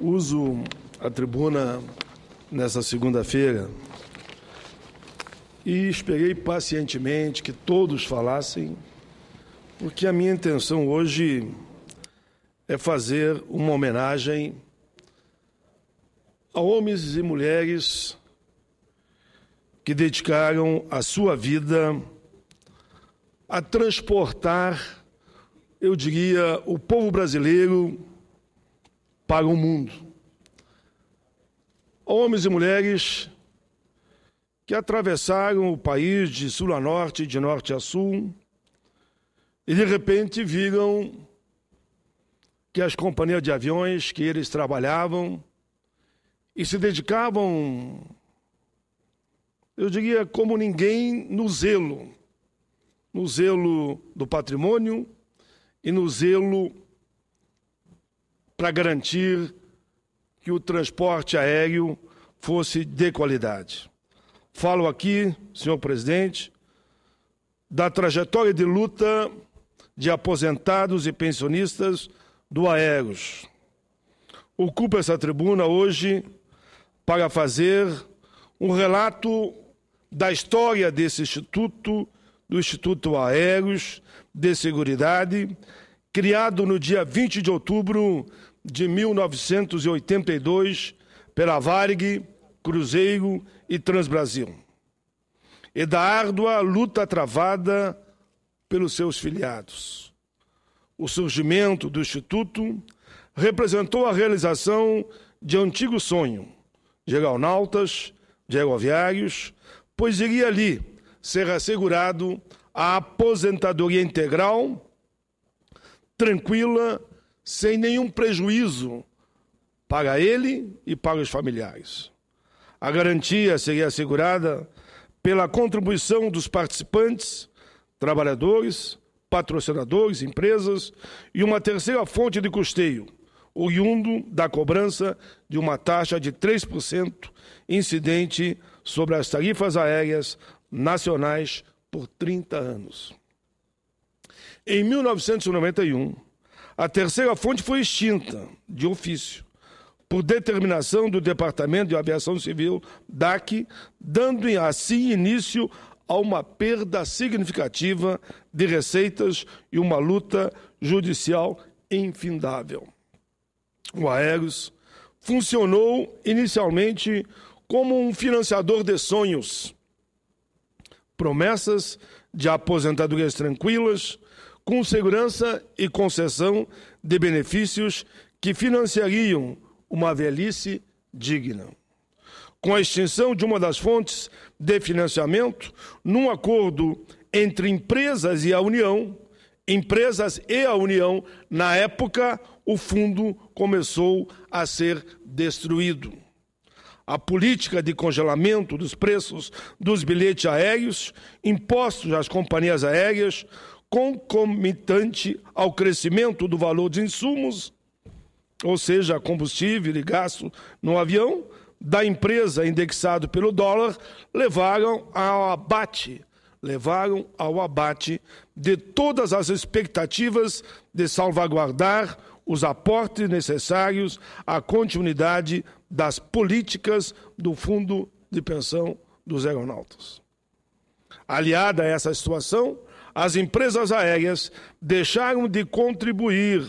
Uso a tribuna nessa segunda-feira e esperei pacientemente que todos falassem, porque a minha intenção hoje é fazer uma homenagem a homens e mulheres que dedicaram a sua vida a transportar, eu diria, o povo brasileiro para o mundo. Homens e mulheres que atravessaram o país de sul a norte, de norte a sul, e de repente viram que as companhias de aviões que eles trabalhavam e se dedicavam, eu diria, como ninguém, no zelo do patrimônio e no zelo para garantir que o transporte aéreo fosse de qualidade. Falo aqui, senhor presidente, da trajetória de luta de aposentados e pensionistas do Aeros. Ocupo essa tribuna hoje para fazer um relato da história desse instituto, do Instituto Aeros de Seguridade, criado no dia 20 de outubro de 1982 pela Varig, Cruzeiro e Transbrasil, e da árdua luta travada pelos seus filiados. O surgimento do Instituto representou a realização de antigo sonho de aeronautas, de aeroviários, pois iria ali ser assegurado a aposentadoria integral, tranquila, sem nenhum prejuízo para ele e para os familiares. A garantia seria assegurada pela contribuição dos participantes, trabalhadores, patrocinadores, empresas e uma terceira fonte de custeio, oriundo da cobrança de uma taxa de 3% incidente sobre as tarifas aéreas nacionais por 30 anos. Em 1991, a terceira fonte foi extinta, de ofício, por determinação do Departamento de Aviação Civil, DAC, dando assim início a uma perda significativa de receitas e uma luta judicial infindável. O Aeros funcionou inicialmente como um financiador de sonhos, promessas de aposentadorias tranquilas, com segurança e concessão de benefícios que financiariam uma velhice digna. Com a extinção de uma das fontes de financiamento, num acordo entre empresas e a União, na época, o fundo começou a ser destruído. A política de congelamento dos preços dos bilhetes aéreos impostos às companhias aéreas, concomitante ao crescimento do valor de insumos, ou seja, combustível e gasto no avião, da empresa indexado pelo dólar, levaram ao abate de todas as expectativas de salvaguardar os aportes necessários à continuidade das políticas do Fundo de Pensão dos Aeronautas. Aliada a essa situação, as empresas aéreas deixaram de contribuir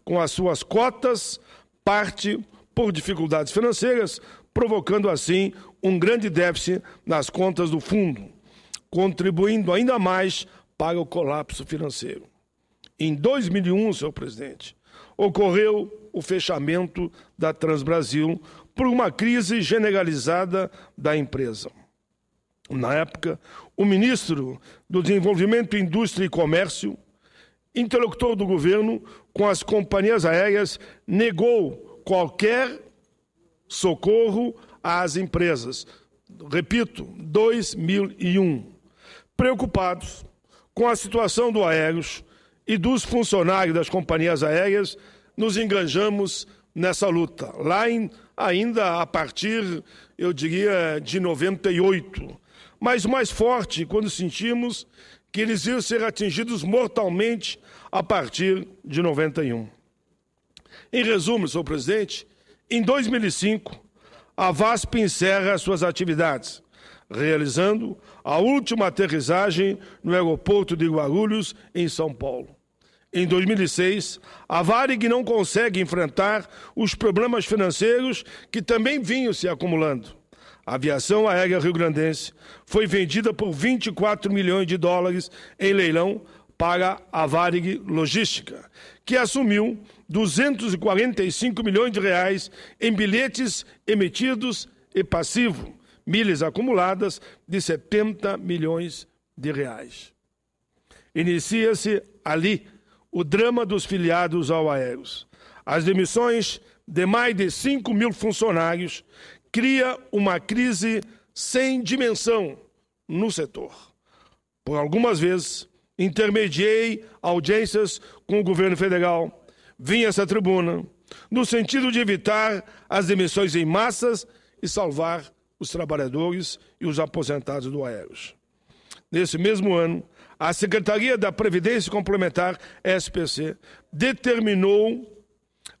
com as suas cotas, parte por dificuldades financeiras, provocando assim um grande déficit nas contas do fundo, contribuindo ainda mais para o colapso financeiro. Em 2001, senhor presidente, ocorreu o fechamento da Transbrasil por uma crise generalizada da empresa. Na época, o ministro do Desenvolvimento, Indústria e Comércio, interlocutor do governo com as companhias aéreas, negou qualquer socorro às empresas. Repito, 2001. Preocupados com a situação do Aeros e dos funcionários das companhias aéreas, nos engajamos nessa luta, ainda a partir, eu diria, de 98, mas mais forte quando sentimos que eles iam ser atingidos mortalmente a partir de 91. Em resumo, senhor presidente, Em 2005, a VASP encerra suas atividades, realizando a última aterrissagem no aeroporto de Guarulhos, em São Paulo. Em 2006, a Varig não consegue enfrentar os problemas financeiros que também vinham se acumulando. A aviação aérea rio-grandense foi vendida por 24 milhões de dólares em leilão para a Varig Logística, que assumiu 245 milhões de reais em bilhetes emitidos e passivo, milhas acumuladas de 70 milhões de reais. Inicia-se ali o drama dos filiados ao Aeros. As demissões de mais de 5 mil funcionários cria uma crise sem dimensão no setor. Por algumas vezes, intermediei audiências com o governo federal, vim a essa tribuna, no sentido de evitar as demissões em massas e salvar os trabalhadores e os aposentados do Aeros. Nesse mesmo ano, a Secretaria da Previdência Complementar, SPC, determinou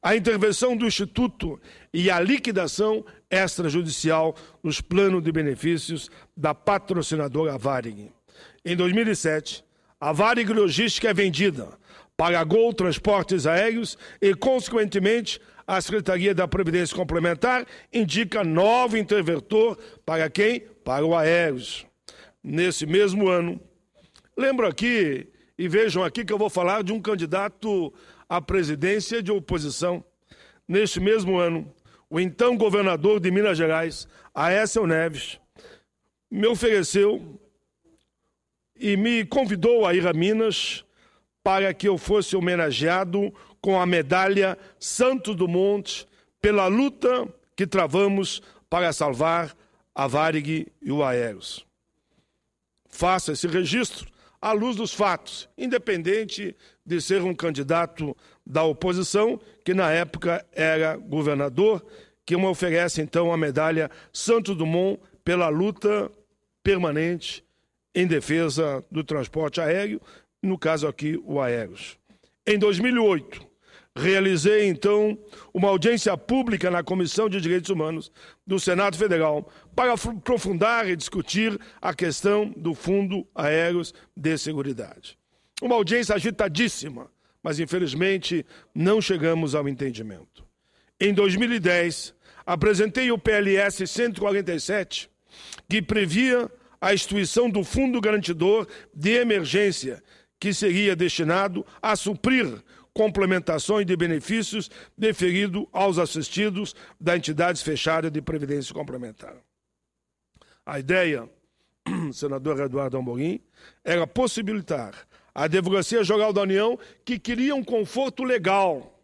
a intervenção do Instituto e a liquidação extrajudicial nos planos de benefícios da patrocinadora Varig. Em 2007, a Varig Logística é vendida para a Gol Transportes Aéreos e, consequentemente, a Secretaria da Previdência Complementar indica novo interventor para quem? Para o Aeros. Nesse mesmo ano, lembro aqui, e vejam aqui que eu vou falar de um candidato à presidência de oposição. Neste mesmo ano, o então governador de Minas Gerais, Aécio Neves, me ofereceu e me convidou a ir a Minas para que eu fosse homenageado com a medalha Santos Dumont pela luta que travamos para salvar a Varig e o Aeros. Faça esse registro à luz dos fatos, independente de ser um candidato da oposição, que na época era governador, que me oferece então a medalha Santos Dumont pela luta permanente em defesa do transporte aéreo, no caso aqui o Aeros. Em 2008, realizei então uma audiência pública na Comissão de Direitos Humanos do Senado Federal para aprofundar e discutir a questão do Fundo Aéreos de Seguridade. Uma audiência agitadíssima, mas infelizmente não chegamos ao entendimento. Em 2010, apresentei o PLS 147, que previa a instituição do Fundo Garantidor de Emergência, que seria destinado a suprir complementações de benefícios deferidos aos assistidos da entidades fechadas de previdência complementar. A ideia, senador Eduardo Amorim, era possibilitar a Advocacia Geral da União, que queria um conforto legal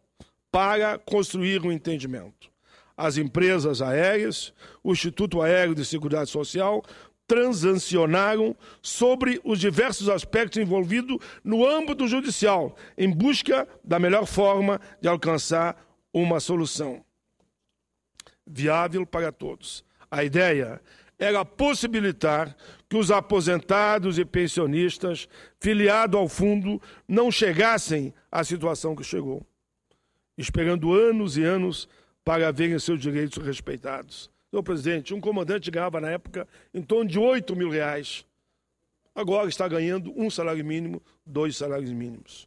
para construir um entendimento. As empresas aéreas, o Instituto Aéreo de Seguridade Social, transacionaram sobre os diversos aspectos envolvidos no âmbito judicial, em busca da melhor forma de alcançar uma solução viável para todos. A ideia era possibilitar que os aposentados e pensionistas filiados ao fundo não chegassem à situação que chegou, esperando anos e anos para verem seus direitos respeitados. Senhor presidente, um comandante ganhava na época em torno de 8 mil reais. Agora está ganhando um salário mínimo, 2 salários mínimos.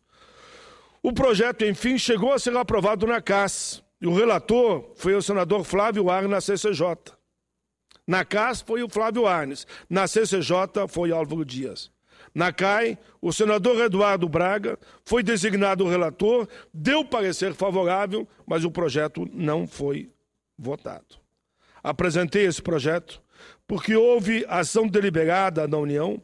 O projeto, enfim, chegou a ser aprovado na CAS. E o relator foi o senador Flávio Arnes, na CCJ. Na CAS foi o Flávio Arnes. Na CCJ foi Álvaro Dias. Na CAI, o senador Eduardo Braga foi designado o relator, deu parecer favorável, mas o projeto não foi votado. Apresentei esse projeto porque houve ação deliberada na União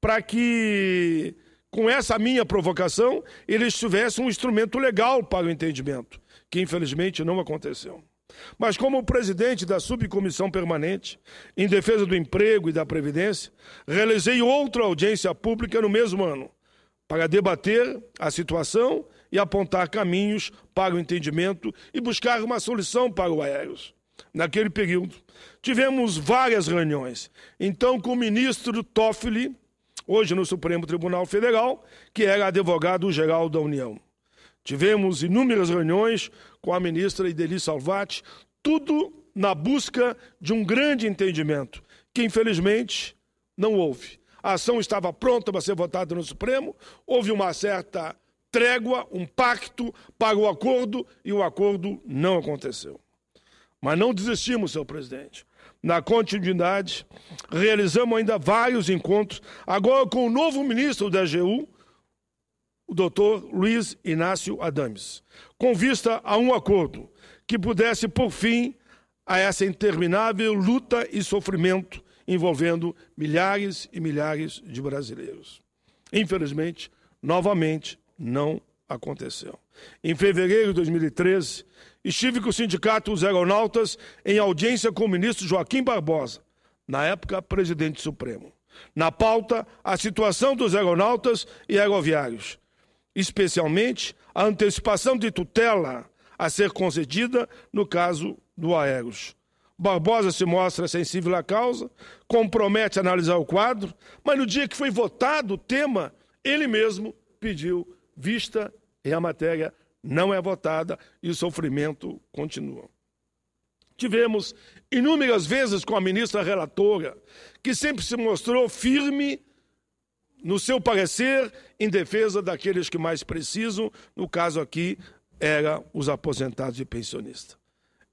para que, com essa minha provocação, eles tivessem um instrumento legal para o entendimento, que infelizmente não aconteceu. Mas como presidente da subcomissão permanente em defesa do emprego e da Previdência, realizei outra audiência pública no mesmo ano, para debater a situação e apontar caminhos para o entendimento e buscar uma solução para o Aeros. Naquele período, tivemos várias reuniões, então com o ministro Toffoli, hoje no Supremo Tribunal Federal, que era advogado-geral da União. Tivemos inúmeras reuniões com a ministra Ideli Salvati, tudo na busca de um grande entendimento, que infelizmente não houve. A ação estava pronta para ser votada no Supremo, houve uma certa trégua, um pacto para o acordo, e o acordo não aconteceu. Mas não desistimos, senhor presidente. Na continuidade, realizamos ainda vários encontros, agora com o novo ministro da AGU, o doutor Luiz Inácio Adames, com vista a um acordo que pudesse pôr fim a essa interminável luta e sofrimento envolvendo milhares e milhares de brasileiros. Infelizmente, novamente, não aconteceu. Em fevereiro de 2013, estive com o Sindicato dos Aeronautas em audiência com o ministro Joaquim Barbosa, na época presidente supremo. Na pauta, a situação dos aeronautas e aeroviários, especialmente a antecipação de tutela a ser concedida no caso do Aeros. Barbosa se mostra sensível à causa, compromete analisar o quadro, mas no dia que foi votado o tema, ele mesmo pediu vista e a matéria não é votada e o sofrimento continua. Tivemos inúmeras vezes com a ministra relatora, que sempre se mostrou firme no seu parecer em defesa daqueles que mais precisam, no caso aqui, eram os aposentados e pensionistas.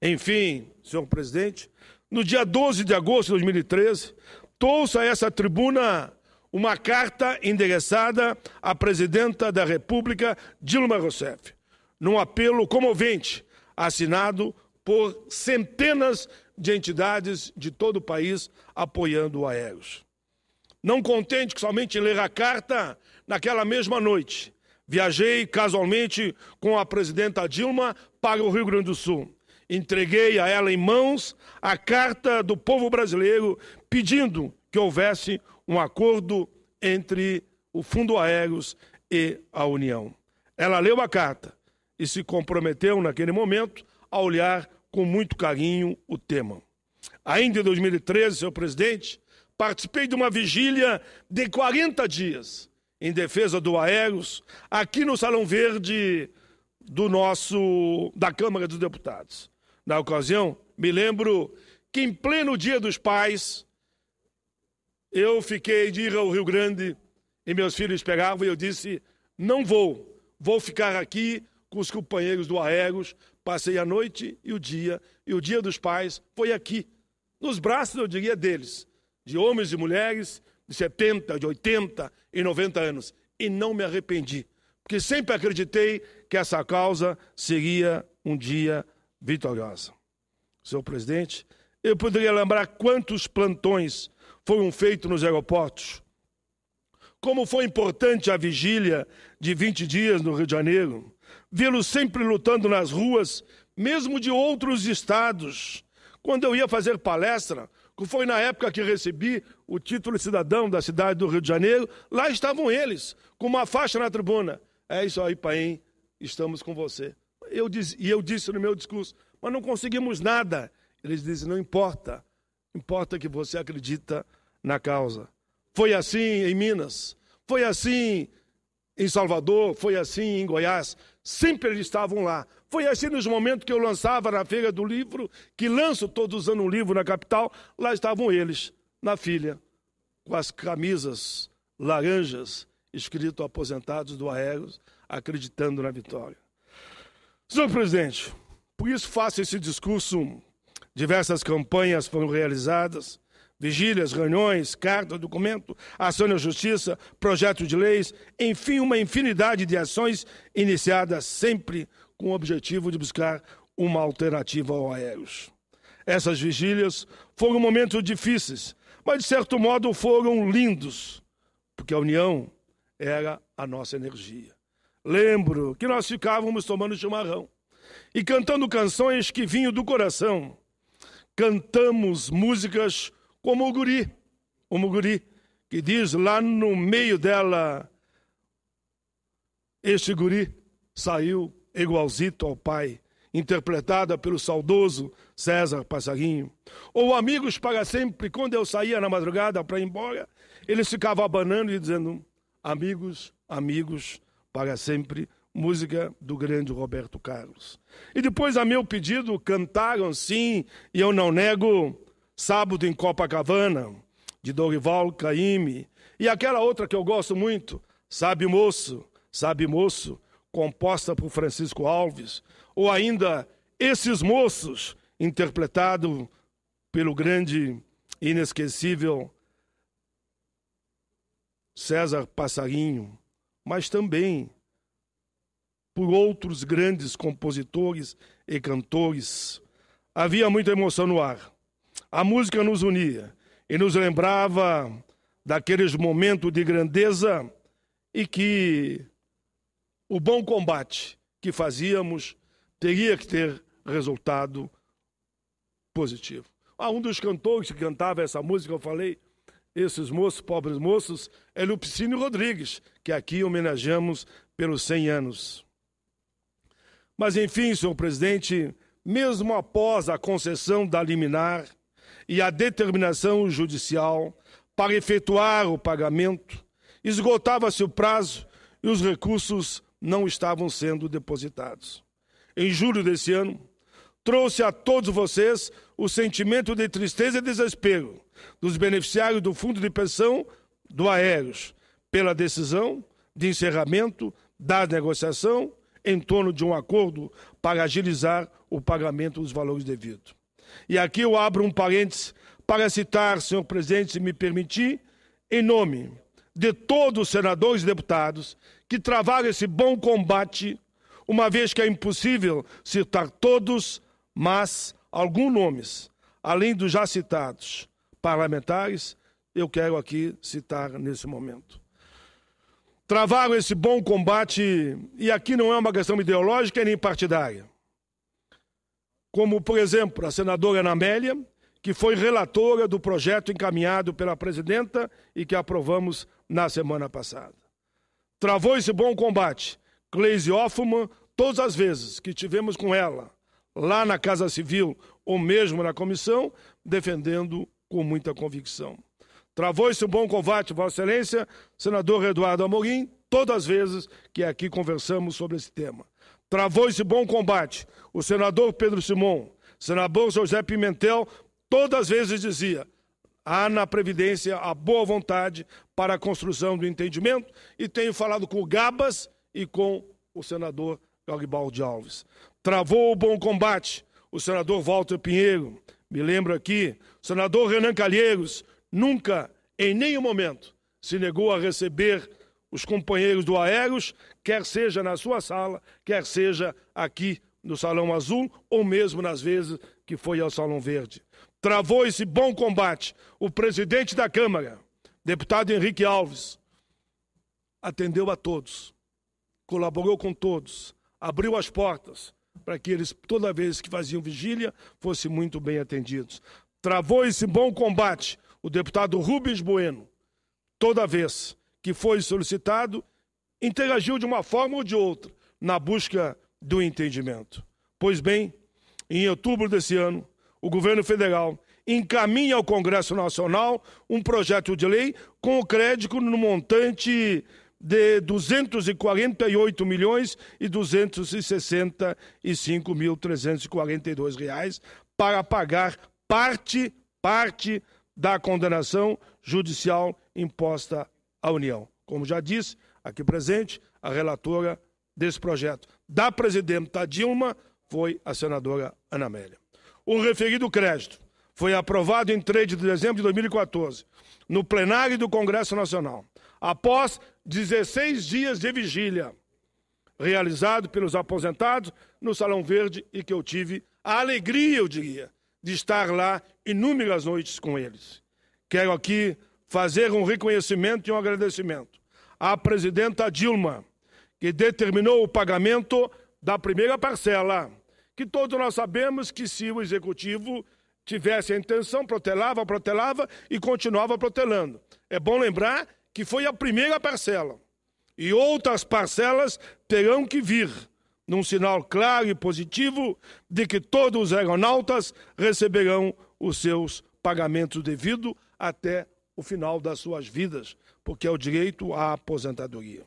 Enfim, senhor presidente, no dia 12 de agosto de 2013, trouxe a essa tribuna uma carta endereçada à presidenta da República, Dilma Rousseff, num apelo comovente, assinado por centenas de entidades de todo o país apoiando o Aeros. Não contente somente em ler a carta, naquela mesma noite, viajei casualmente com a presidenta Dilma para o Rio Grande do Sul. Entreguei a ela em mãos a carta do povo brasileiro pedindo que houvesse um acordo entre o Fundo Aeros e a União. Ela leu a carta e se comprometeu naquele momento a olhar com muito carinho o tema. Ainda em 2013, senhor presidente, participei de uma vigília de 40 dias em defesa do Aeros aqui no Salão Verde da Câmara dos Deputados. Na ocasião, me lembro que em pleno Dia dos Pais, eu fiquei de ir ao Rio Grande e meus filhos esperavam e eu disse, não vou ficar aqui com os companheiros do Aeros, passei a noite e o Dia dos Pais foi aqui, nos braços, eu diria, deles, de homens e mulheres de 70, de 80 e 90 anos. E não me arrependi, porque sempre acreditei que essa causa seria um dia vitoriosa. Senhor presidente, eu poderia lembrar quantos plantões foram feitos nos aeroportos, como foi importante a vigília de 20 dias no Rio de Janeiro, vê-lo sempre lutando nas ruas, mesmo de outros estados. Quando eu ia fazer palestra, que foi na época que recebi o título de cidadão da cidade do Rio de Janeiro, lá estavam eles, com uma faixa na tribuna. É isso aí, Paim, estamos com você. Eu disse no meu discurso, mas não conseguimos nada. Eles dizem, não importa, importa que você acredita na causa. Foi assim em Minas, foi assim em Salvador, foi assim em Goiás, sempre eles estavam lá. Foi assim nos momentos que eu lançava na Feira do Livro, que lanço todos os anos um livro na capital, lá estavam eles, na filha, com as camisas laranjas, escrito aposentados do Aeros, acreditando na vitória. Senhor presidente, por isso faço esse discurso. Diversas campanhas foram realizadas, vigílias, reuniões, cartas, documento, ação na justiça, projetos de leis, enfim, uma infinidade de ações iniciadas sempre com o objetivo de buscar uma alternativa ao Aeros. Essas vigílias foram momentos difíceis, mas de certo modo foram lindos, porque a união era a nossa energia. Lembro que nós ficávamos tomando chimarrão e cantando canções que vinham do coração. Cantamos músicas como o Guri, que diz lá no meio dela, este guri saiu igualzito ao pai, interpretada pelo saudoso César Passarinho. Ou Amigos para Sempre, quando eu saía na madrugada para ir embora, eles ficavam abanando e dizendo, amigos, amigos, para sempre música do grande Roberto Carlos. E depois, a meu pedido, cantaram, sim, e eu não nego, Sábado em Copacabana, de Dorival Caymmi, e aquela outra que eu gosto muito, Sabe Moço, composta por Francisco Alves, ou ainda Esses Moços, interpretado pelo grande e inesquecível César Passarinho, mas também por outros grandes compositores e cantores. Havia muita emoção no ar. A música nos unia e nos lembrava daqueles momentos de grandeza e que o bom combate que fazíamos teria que ter resultado positivo. Um dos cantores que cantava essa música, eu falei, Esses Moços, Pobres Moços, é Lupicínio Rodrigues, que aqui homenageamos pelos 100 anos. Mas, enfim, senhor presidente, mesmo após a concessão da liminar e a determinação judicial para efetuar o pagamento, esgotava-se o prazo e os recursos não estavam sendo depositados. Em julho desse ano, trouxe a todos vocês o sentimento de tristeza e desespero dos beneficiários do Fundo de Pensão do Aéreos pela decisão de encerramento da negociação em torno de um acordo para agilizar o pagamento dos valores devidos. E aqui eu abro um parênteses para citar, senhor presidente, se me permitir, em nome de todos os senadores e deputados que travaram esse bom combate, uma vez que é impossível citar todos, mas alguns nomes, além dos já citados parlamentares, eu quero aqui citar nesse momento. Travaram esse bom combate, e aqui não é uma questão ideológica nem partidária. Como, por exemplo, a senadora Ana Amélia, que foi relatora do projeto encaminhado pela presidenta e que aprovamos na semana passada. Travou esse bom combate Gleisi Hoffmann todas as vezes que tivemos com ela, lá na Casa Civil ou mesmo na comissão, defendendo com muita convicção. Travou esse bom combate, Vossa Excelência, senador Eduardo Amorim, todas as vezes que aqui conversamos sobre esse tema. Travou esse bom combate o senador Pedro Simon, senador José Pimentel, todas as vezes dizia: há na Previdência a boa vontade para a construção do entendimento, e tenho falado com o Gabas e com o senador Garibaldi Alves. Travou o bom combate o senador Walter Pinheiro, me lembro aqui, o senador Renan Calheiros, nunca, em nenhum momento, se negou a receber os companheiros do Aéreos, quer seja na sua sala, quer seja aqui no Salão Azul, ou mesmo nas vezes que foi ao Salão Verde. Travou esse bom combate o presidente da Câmara, deputado Henrique Alves, atendeu a todos, colaborou com todos, abriu as portas para que eles, toda vez que faziam vigília, fossem muito bem atendidos. Travou esse bom combate o deputado Rubens Bueno, toda vez que foi solicitado, interagiu de uma forma ou de outra na busca do entendimento. Pois bem, em outubro desse ano, o governo federal encaminha ao Congresso Nacional um projeto de lei com o crédito no montante de R$ 248.265.342 para pagar parte da condenação judicial imposta à União. Como já disse, aqui presente, a relatora desse projeto da presidenta Dilma foi a senadora Ana Amélia. O referido crédito foi aprovado em 3 de dezembro de 2014, no plenário do Congresso Nacional, após 16 dias de vigília, realizado pelos aposentados no Salão Verde, e que eu tive a alegria, eu diria, de estar lá inúmeras noites com eles. Quero aqui fazer um reconhecimento e um agradecimento à presidenta Dilma, que determinou o pagamento da primeira parcela, que todos nós sabemos que se o Executivo tivesse a intenção, protelava e continuava protelando. É bom lembrar que foi a primeira parcela, e outras parcelas terão que vir, num sinal claro e positivo de que todos os aeronautas receberão os seus pagamentos devidos até o final das suas vidas, porque é o direito à aposentadoria.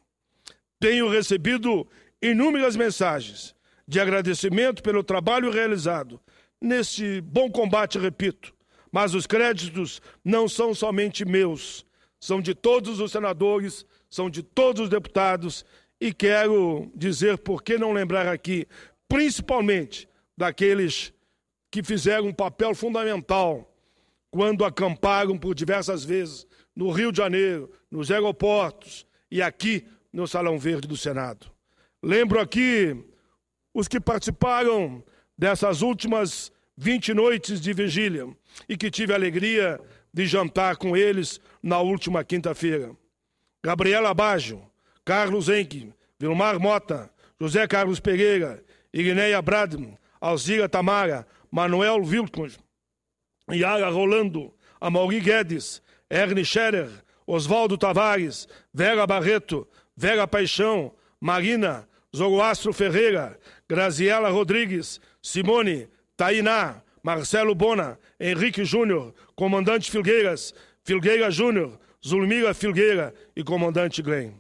Tenho recebido inúmeras mensagens de agradecimento pelo trabalho realizado neste bom combate, repito, mas os créditos não são somente meus, são de todos os senadores, são de todos os deputados, e quero dizer, por que não lembrar aqui, principalmente daqueles que fizeram um papel fundamental quando acamparam por diversas vezes no Rio de Janeiro, nos aeroportos e aqui no Salão Verde do Senado. Lembro aqui os que participaram dessas últimas 20 noites de vigília e que tive a alegria de jantar com eles na última quinta-feira. Gabriela Baggio, Carlos Henke, Vilmar Mota, José Carlos Pereira, Irineia Bradman, Alzira Tamara, Manuel Wilkins, Yara Rolando, Amaury Guedes, Ernie Scherer, Oswaldo Tavares, Vera Barreto, Vera Paixão, Marina, Zoroastro Ferreira, Graziela Rodrigues, Simone, Tainá, Marcelo Bona, Henrique Júnior, Comandante Filgueiras, Filgueira Júnior, Zulmira Filgueira e Comandante Glenn.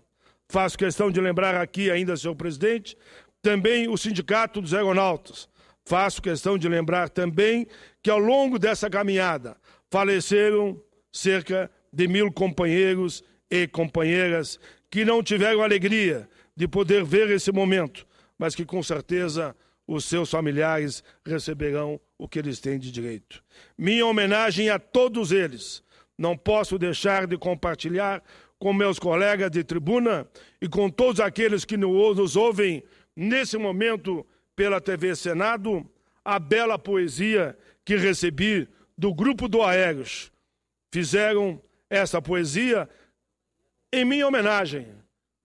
Faço questão de lembrar aqui ainda, senhor presidente, também o Sindicato dos Aeronautas. Faço questão de lembrar também que ao longo dessa caminhada faleceram cerca de 1000 companheiros e companheiras que não tiveram alegria de poder ver esse momento, mas que com certeza os seus familiares receberão o que eles têm de direito. Minha homenagem a todos eles. Não posso deixar de compartilhar com meus colegas de tribuna e com todos aqueles que nos ouvem nesse momento pela TV Senado, a bela poesia que recebi do Grupo do Aéreos. Fizeram essa poesia em minha homenagem,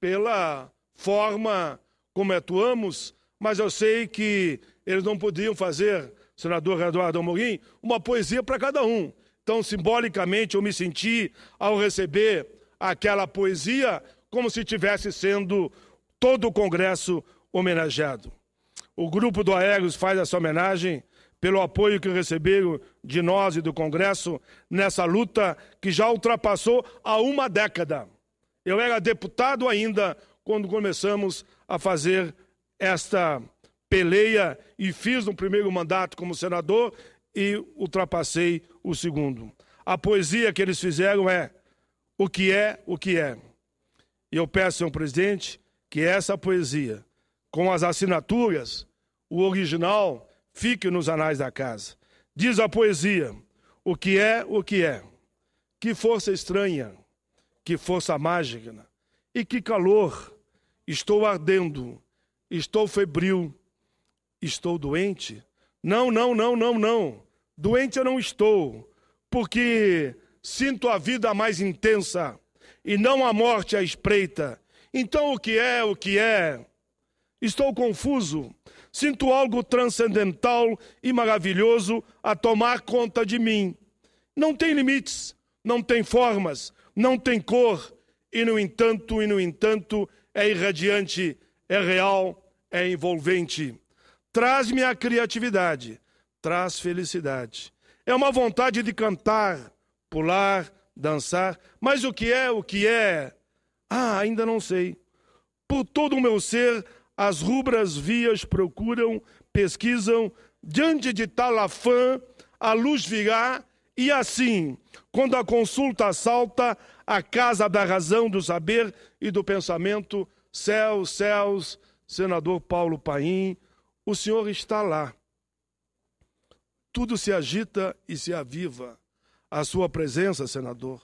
pela forma como atuamos, mas eu sei que eles não podiam fazer, senador Eduardo Amorim, uma poesia para cada um. Então, simbolicamente, eu me senti, ao receber aquela poesia, como se estivesse sendo todo o Congresso homenageado. O Grupo do Aéreos faz essa homenagem pelo apoio que receberam de nós e do Congresso nessa luta que já ultrapassou há uma década. Eu era deputado ainda quando começamos a fazer esta peleia e fiz no primeiro mandato como senador e ultrapassei o segundo. A poesia que eles fizeram é o que é, o que é. E eu peço, senhor presidente, que essa poesia, com as assinaturas, o original, fique nos anais da casa. Diz a poesia, o que é, o que é. Que força estranha, que força mágica, e que calor. Estou ardendo, estou febril, estou doente. Não, não, não, não, não. Doente eu não estou, porque sinto a vida mais intensa e não a morte à espreita. Então o que é, o que é? Estou confuso, sinto algo transcendental e maravilhoso a tomar conta de mim. Não tem limites, não tem formas, não tem cor, e no entanto, é irradiante, é real, é envolvente. Traz-me a criatividade, traz felicidade. É uma vontade de cantar, pular, dançar, mas o que é, o que é? Ah, ainda não sei. Por todo o meu ser, as rubras vias procuram, pesquisam, diante de tal afã, a luz virá, e assim, quando a consulta assalta a casa da razão, do saber e do pensamento, céus, céus, senador Paulo Paim, o senhor está lá. Tudo se agita e se aviva. A sua presença, senador.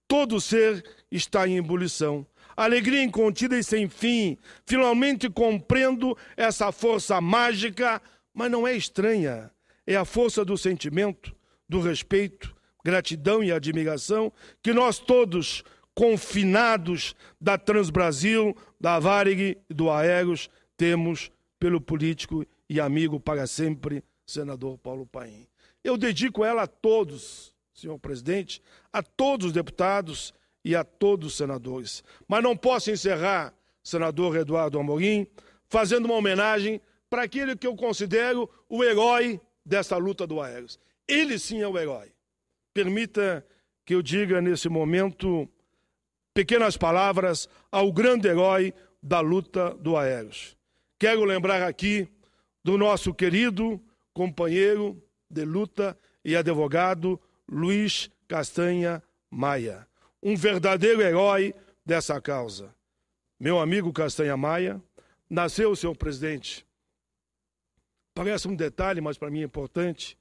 Todo ser está em ebulição. Alegria incontida e sem fim. Finalmente compreendo essa força mágica, mas não é estranha. É a força do sentimento, do respeito, gratidão e admiração que nós todos, confinados da Transbrasil, da Varig e do Aéreos, temos pelo político e amigo para sempre, senador Paulo Paim. Eu dedico ela a todos, senhor presidente, a todos os deputados e a todos os senadores. Mas não posso encerrar, senador Eduardo Amorim, fazendo uma homenagem para aquele que eu considero o herói dessa luta do Aéreos. Ele sim é o herói. Permita que eu diga nesse momento pequenas palavras ao grande herói da luta do Aéreos. Quero lembrar aqui do nosso querido companheiro de luta e advogado Luiz Castanha Maia, um verdadeiro herói dessa causa. Meu amigo Castanha Maia nasceu, senhor presidente, parece um detalhe, mas para mim é importante,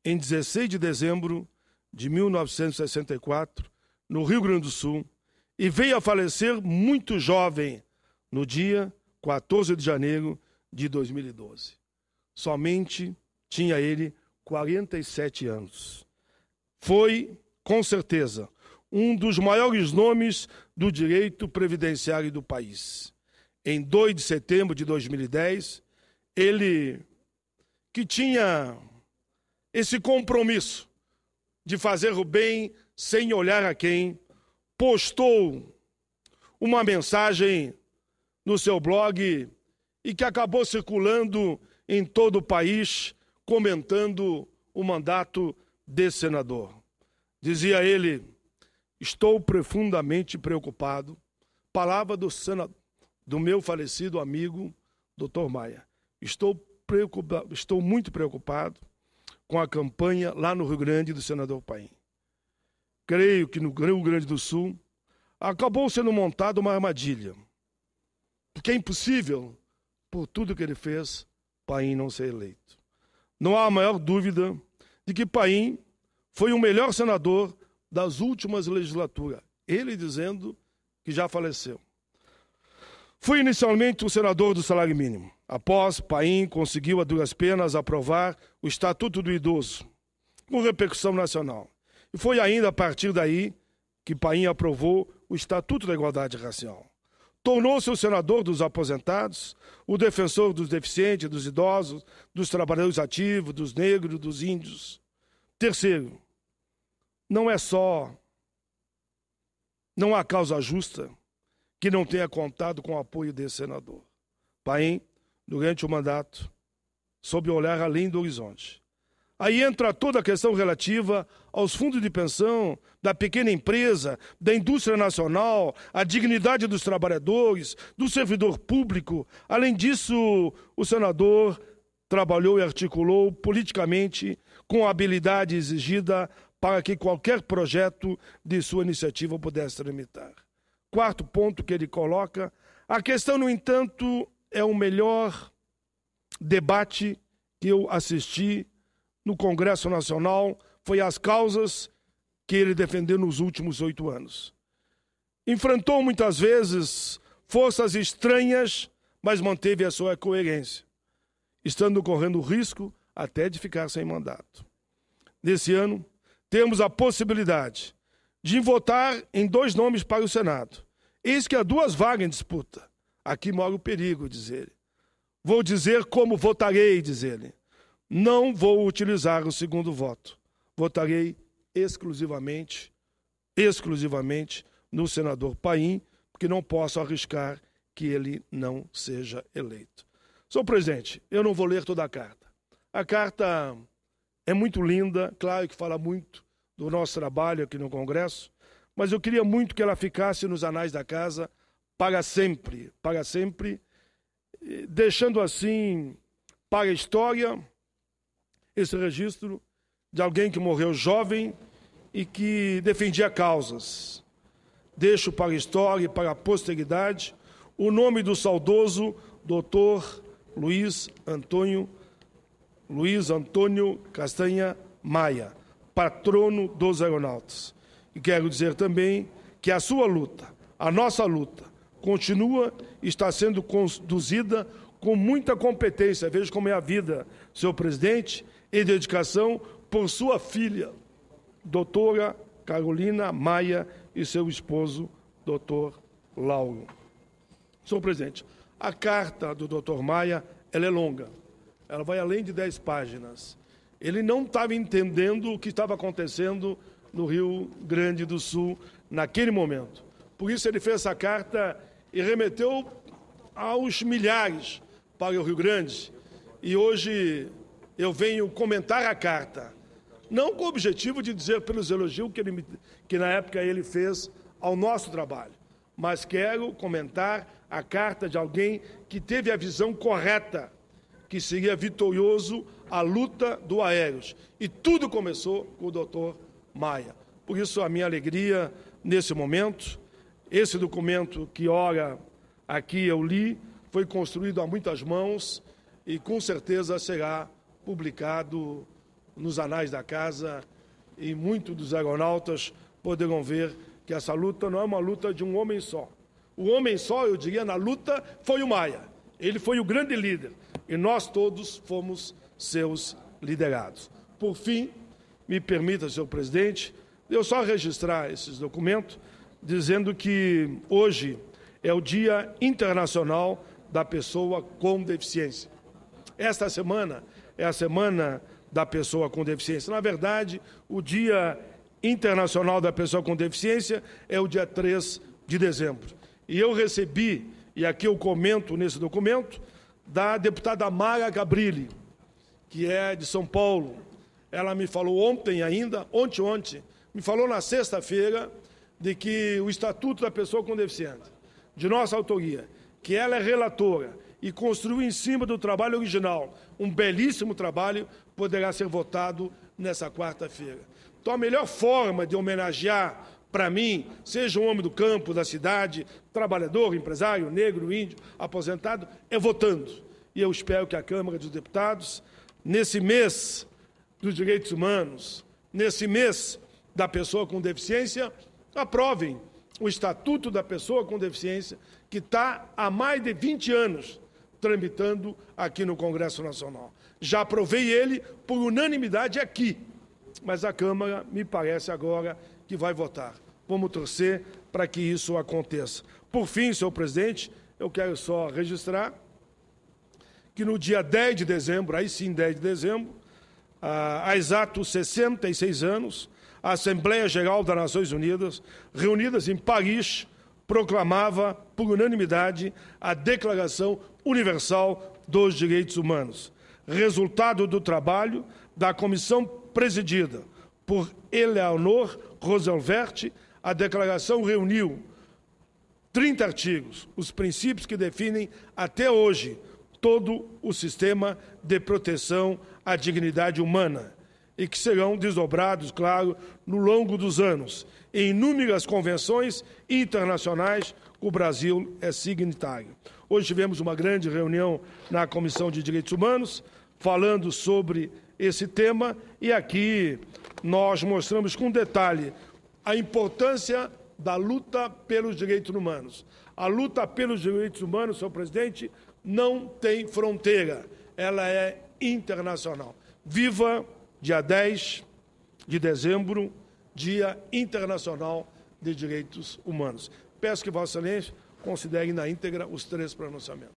em 16 de dezembro de 1964, no Rio Grande do Sul, e veio a falecer muito jovem, no dia 14 de janeiro de 2012. Somente tinha ele 47 anos. Foi, com certeza, um dos maiores nomes do direito previdenciário do país. Em 2 de setembro de 2010, ele, que tinha esse compromisso de fazer o bem sem olhar a quem, postou uma mensagem no seu blog e que acabou circulando em todo o país, comentando o mandato desse senador. Dizia ele: estou profundamente preocupado, palavra do meu falecido amigo, Dr. Maia. Estou muito preocupado com a campanha lá no Rio Grande do senador Paim. Creio que no Rio Grande do Sul acabou sendo montada uma armadilha, porque é impossível, por tudo que ele fez, Paim não ser eleito. Não há a maior dúvida de que Paim foi o melhor senador das últimas legislaturas, ele dizendo que já faleceu. Foi inicialmente o senador do salário mínimo. Após, Paim conseguiu a duras penas aprovar o Estatuto do Idoso, com repercussão nacional. E foi ainda a partir daí que Paim aprovou o Estatuto da Igualdade Racial. Tornou-se o senador dos aposentados, o defensor dos deficientes, dos idosos, dos trabalhadores ativos, dos negros, dos índios. Terceiro, não há causa justa que não tenha contado com o apoio desse senador. Paim, durante o mandato, soube olhar além do horizonte. Aí entra toda a questão relativa aos fundos de pensão, da pequena empresa, da indústria nacional, a dignidade dos trabalhadores, do servidor público. Além disso, o senador trabalhou e articulou politicamente com a habilidade exigida para que qualquer projeto de sua iniciativa pudesse tramitar. Quarto ponto que ele coloca: a questão, no entanto, é o melhor debate que eu assisti no Congresso Nacional, foi as causas que ele defendeu nos últimos 8 anos. Enfrentou muitas vezes forças estranhas, mas manteve a sua coerência, estando correndo risco até de ficar sem mandato. Nesse ano, temos a possibilidade de votar em 2 nomes para o Senado. Eis que há 2 vagas em disputa. Aqui mora o perigo, diz ele. Vou dizer como votarei, diz ele. Não vou utilizar o segundo voto. Votarei exclusivamente no senador Paim, porque não posso arriscar que ele não seja eleito. Senhor presidente, eu não vou ler toda a carta. A carta é muito linda, claro que fala muito do nosso trabalho aqui no Congresso, mas eu queria muito que ela ficasse nos anais da casa para sempre, deixando assim para a história esse registro de alguém que morreu jovem e que defendia causas. Deixo para a história e para a posteridade o nome do saudoso Dr. Luiz Antônio Castanha Maia, patrono dos aeronautas. E quero dizer também que a sua luta, a nossa luta, continua e está sendo conduzida com muita competência. Veja como é a vida, senhor presidente, e dedicação por sua filha, doutora Carolina Maia, e seu esposo, doutor Lauro. Senhor presidente, a carta do doutor Maia, ela é longa. Ela vai além de 10 páginas. Ele não estava entendendo o que estava acontecendo no Rio Grande do Sul naquele momento. Por isso ele fez essa carta e remeteu aos milhares para o Rio Grande. E hoje eu venho comentar a carta, não com o objetivo de dizer pelos elogios que na época ele fez ao nosso trabalho, mas quero comentar a carta de alguém que teve a visão correta, que seria vitorioso a luta do Aéreos. E tudo começou com o doutor Maia. Por isso, a minha alegria nesse momento. Esse documento que, ora, aqui eu li, foi construído a muitas mãos e, com certeza, será publicado nos anais da casa e muitos dos aeronautas poderão ver que essa luta não é uma luta de um homem só. O homem só, eu diria, na luta foi o Maia. Ele foi o grande líder e nós todos fomos seus liderados. Por fim, me permita, senhor presidente, eu só registrar esses documentos dizendo que hoje é o Dia Internacional da Pessoa com Deficiência. Esta semana é a Semana da Pessoa com Deficiência. Na verdade, o Dia Internacional da Pessoa com Deficiência é o dia 3 de dezembro. E eu recebi, e aqui eu comento nesse documento, da deputada Mara Gabrilli, que é de São Paulo. Ela me falou ontem ainda, ontem, me falou na sexta-feira, de que o Estatuto da Pessoa com Deficiência, de nossa autoria, que ela é relatora e construiu em cima do trabalho original, um belíssimo trabalho, poderá ser votado nessa quarta-feira. Então, a melhor forma de homenagear, para mim, seja um homem do campo, da cidade, trabalhador, empresário, negro, índio, aposentado, é votando. E eu espero que a Câmara dos Deputados, nesse mês dos direitos humanos, nesse mês da pessoa com deficiência, aprovem o Estatuto da Pessoa com Deficiência, que está há mais de 20 anos tramitando aqui no Congresso Nacional. Já aprovei ele por unanimidade aqui, mas a Câmara me parece agora que vai votar. Vamos torcer para que isso aconteça. Por fim, senhor presidente, eu quero só registrar que no dia 10 de dezembro, aí sim 10 de dezembro, há exatos 66 anos, a Assembleia Geral das Nações Unidas, reunidas em Paris, proclamava, por unanimidade, a Declaração Universal dos Direitos Humanos. Resultado do trabalho da comissão presidida por Eleanor Roosevelt, a declaração reuniu 30 artigos, os princípios que definem até hoje todo o sistema de proteção à dignidade humana e que serão desdobrados, claro, no longo dos anos, em inúmeras convenções internacionais que o Brasil é signatário. Hoje tivemos uma grande reunião na Comissão de Direitos Humanos, falando sobre esse tema, e aqui nós mostramos com detalhe a importância da luta pelos direitos humanos. A luta pelos direitos humanos, senhor presidente, não tem fronteira, ela é internacional. Viva dia 10 de dezembro, Dia Internacional de Direitos Humanos. Peço que Vossa Excelência considere na íntegra os 3 pronunciamentos.